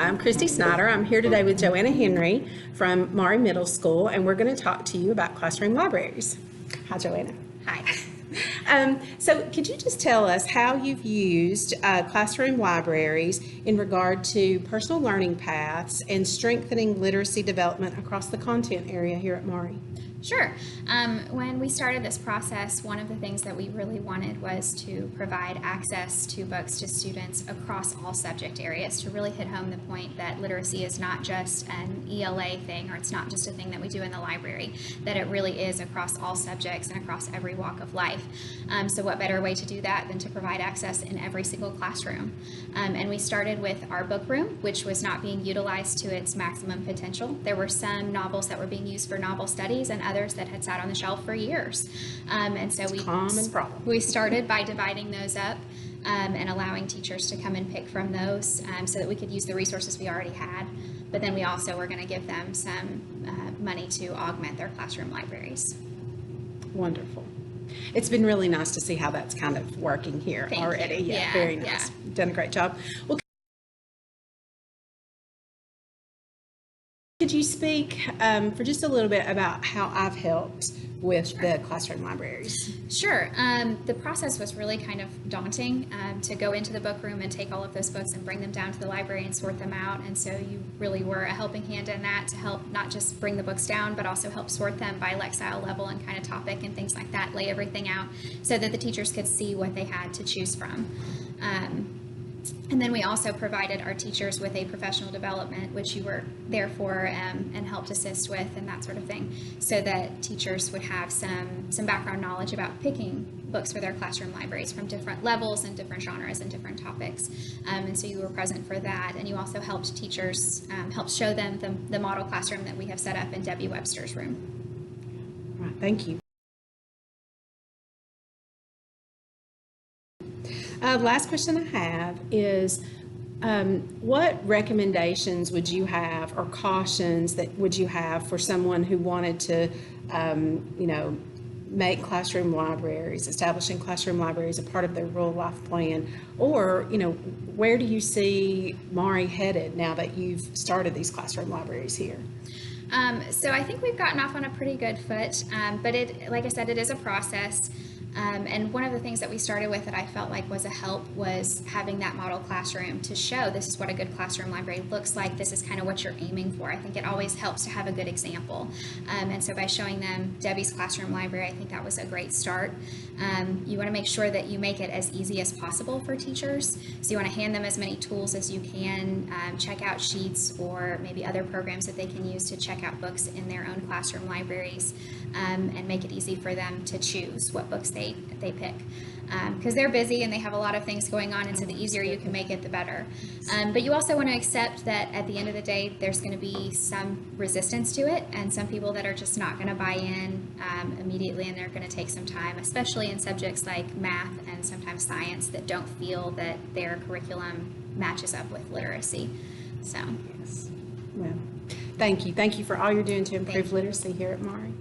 I'm Kristi Snyder. I'm here today with Joanna Henry from Maury Middle School, and we're going to talk to you about classroom libraries. Hi, Joanna. Hi. So could you just tell us how you've used classroom libraries in regard to personal learning paths and strengthening literacy development across the content area here at Maury? Sure. When we started this process, one of the things that we really wanted was to provide access to books to students across all subject areas, to really hit home the point that literacy is not just an ELA thing, or it's not just a thing that we do in the library, that it really is across all subjects and across every walk of life. So what better way to do that than to provide access in every single classroom? And we started with our book room, which was not being utilized to its maximum potential. There were some novels that were being used for novel studies and others that had sat on the shelf for years. And so we started by dividing those up and allowing teachers to come and pick from those so that we could use the resources we already had. But then we also were going to give them some money to augment their classroom libraries. Wonderful. It's been really nice to see how that's kind of working here already. Yeah, very nice. Yeah. You've done a great job. Well, could you speak for just a little bit about how I've helped with the classroom libraries? Sure. The process was really kind of daunting to go into the book room and take all of those books and bring them down to the library and sort them out. And so you really were a helping hand in that to help not just bring the books down, but also help sort them by lexile level and kind of topic and things like that, lay everything out so that the teachers could see what they had to choose from. And then we also provided our teachers with a professional development, which you were there for and helped assist with and that sort of thing, so that teachers would have some background knowledge about picking books for their classroom libraries from different levels and different genres and different topics. And so you were present for that. And you also helped teachers, help show them the model classroom that we have set up in Debbie Webster's room. Right, thank you. Last question I have is, what recommendations would you have, or cautions that would you have for someone who wanted to, make classroom libraries, establishing classroom libraries a part of their rural life plan, or, where do you see Maury headed now that you've started these classroom libraries here? So I think we've gotten off on a pretty good foot, but like I said, it is a process. And one of the things that we started with that I felt like was a help was having that model classroom to show this is what a good classroom library looks like. This is kind of what you're aiming for. I think it always helps to have a good example. And so by showing them Debbie's classroom library, I think that was a great start. You want to make sure that you make it as easy as possible for teachers. So you want to hand them as many tools as you can, check out sheets or maybe other programs that they can use to check out books in their own classroom libraries, and make it easy for them to choose what books they pick, because they're busy and they have a lot of things going on, and so the easier you can make it, the better. But you also want to accept that at the end of the day, there's going to be some resistance to it, and some people that are just not going to buy in immediately, and they're going to take some time, especially in subjects like math and sometimes science that don't feel that their curriculum matches up with literacy. So, yes. Well, thank you for all you're doing to improve literacy here at Maury.